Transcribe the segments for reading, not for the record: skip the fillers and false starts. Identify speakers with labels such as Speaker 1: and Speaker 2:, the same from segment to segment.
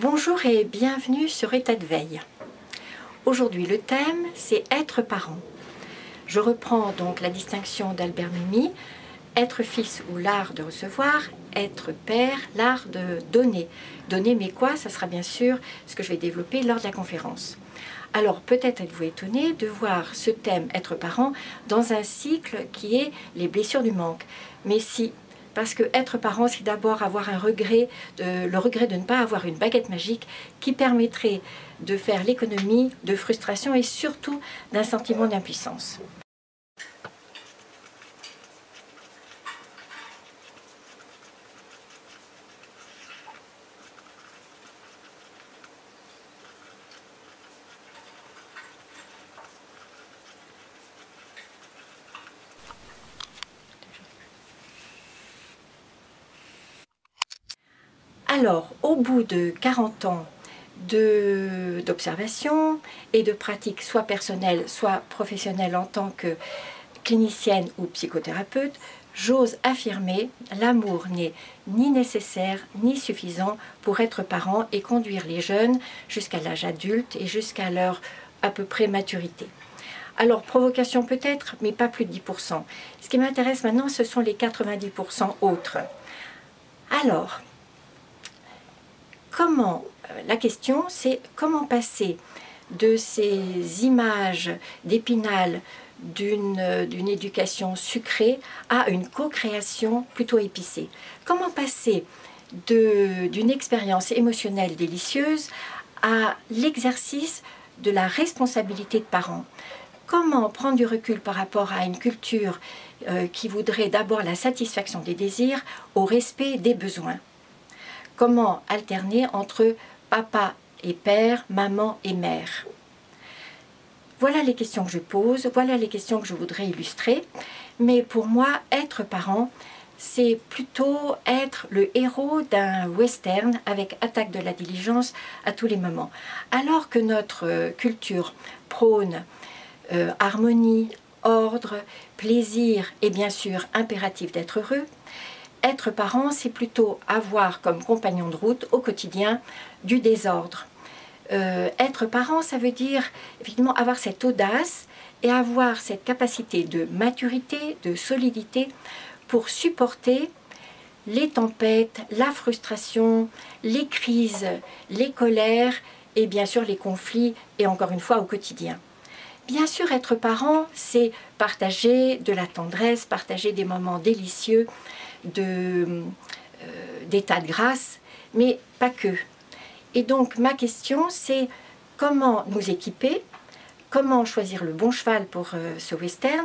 Speaker 1: Bonjour et bienvenue sur État de veille. Aujourd'hui le thème c'est être parent. Je reprends donc la distinction d'Albert Memmi, être fils ou l'art de recevoir, être père, l'art de donner. Donner mais quoi? Ça sera bien sûr ce que je vais développer lors de la conférence. Alors peut-être êtes-vous étonné de voir ce thème être parent dans un cycle qui est les blessures du manque. Mais si, parce que être parent, c'est d'abord avoir le regret de ne pas avoir une baguette magique qui permettrait de faire l'économie de frustration et surtout d'un sentiment d'impuissance. Alors, au bout de 40 ans d'observation et de pratique soit personnelle, soit professionnelle en tant que clinicienne ou psychothérapeute, j'ose affirmer l'amour n'est ni nécessaire ni suffisant pour être parent et conduire les jeunes jusqu'à l'âge adulte et jusqu'à leur à peu près maturité. Alors, provocation peut-être, mais pas plus de 10%. Ce qui m'intéresse maintenant, ce sont les 90% autres. Alors, la question c'est comment passer de ces images d'Épinal d'une éducation sucrée à une co-création plutôt épicée. Comment passer d'une expérience émotionnelle délicieuse à l'exercice de la responsabilité de parent. Comment prendre du recul par rapport à une culture qui voudrait d'abord la satisfaction des désirs au respect des besoins. Comment alterner entre papa et père, maman et mère. Voilà les questions que je pose, voilà les questions que je voudrais illustrer. Mais pour moi, être parent, c'est plutôt être le héros d'un western avec attaque de la diligence à tous les moments. Alors que notre culture prône harmonie, ordre, plaisir et bien sûr impératif d'être heureux, être parent, c'est plutôt avoir comme compagnon de route au quotidien du désordre. Être parent, ça veut dire évidemment avoir cette audace et avoir cette capacité de maturité, de solidité pour supporter les tempêtes, la frustration, les crises, les colères et bien sûr les conflits et encore une fois au quotidien. Bien sûr, être parent, c'est partager de la tendresse, partager des moments délicieux, d'état de grâce, mais pas que. Et donc ma question c'est comment nous équiper, comment choisir le bon cheval pour ce western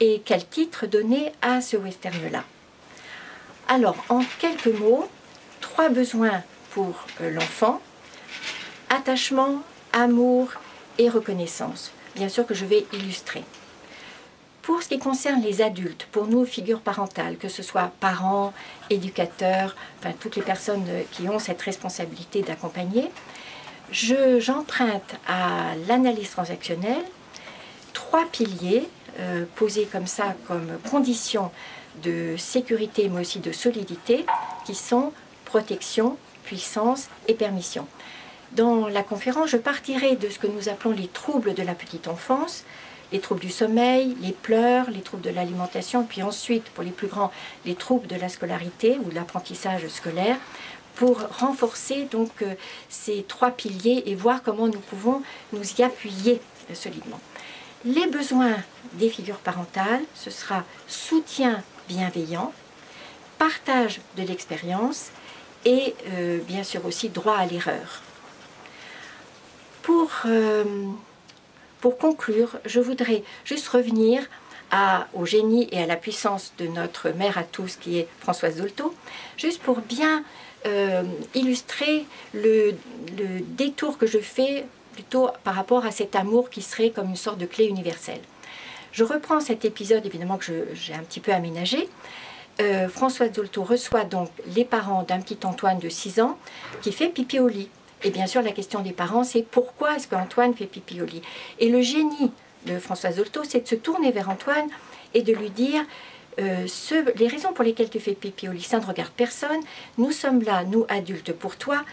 Speaker 1: et quel titre donner à ce western-là. Alors en quelques mots, 3 besoins pour l'enfant: attachement, amour et reconnaissance. Bien sûr que je vais illustrer. Pour ce qui concerne les adultes, pour nous, figures parentales, que ce soit parents, éducateurs, enfin toutes les personnes qui ont cette responsabilité d'accompagner, j'emprunte à l'analyse transactionnelle 3 piliers posés comme ça, comme conditions de sécurité mais aussi de solidité, qui sont protection, puissance et permission. Dans la conférence, je partirai de ce que nous appelons les troubles de la petite enfance, les troubles du sommeil, les pleurs, les troubles de l'alimentation, puis ensuite, pour les plus grands, les troubles de la scolarité ou de l'apprentissage scolaire, pour renforcer donc ces 3 piliers et voir comment nous pouvons nous y appuyer solidement. Les besoins des figures parentales, ce sera soutien bienveillant, partage de l'expérience et bien sûr aussi droit à l'erreur. Pour conclure, je voudrais juste revenir au génie et à la puissance de notre mère à tous qui est Françoise Dolto, juste pour bien illustrer le détour que je fais plutôt par rapport à cet amour qui serait comme une sorte de clé universelle. Je reprends cet épisode évidemment que j'ai un petit peu aménagé. Françoise Dolto reçoit donc les parents d'un petit Antoine de 6 ans qui fait pipi au lit. Et bien sûr, la question des parents, c'est pourquoi est-ce qu'Antoine fait pipi au lit? Et le génie de Françoise Dolto, c'est de se tourner vers Antoine et de lui dire les raisons pour lesquelles tu fais pipi au lit, ça ne regarde personne. Nous sommes là, nous adultes, pour toi,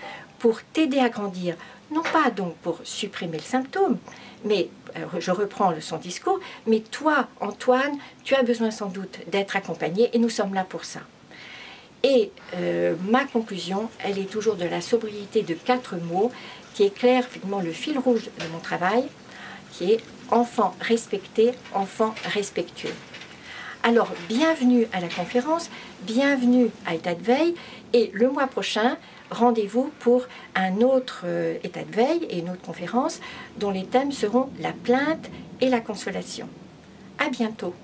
Speaker 1: pour t'aider à grandir, non pas donc pour supprimer le symptôme, mais je reprends son discours, mais toi, Antoine, tu as besoin sans doute d'être accompagné et nous sommes là pour ça. Et ma conclusion, elle est toujours de la sobriété de 4 mots qui éclaire finalement le fil rouge de mon travail, qui est enfant respecté, enfant respectueux. Alors, bienvenue à la conférence, bienvenue à État de veille, et le mois prochain, rendez-vous pour un autre état de veille et une autre conférence dont les thèmes seront la plainte et la consolation. À bientôt.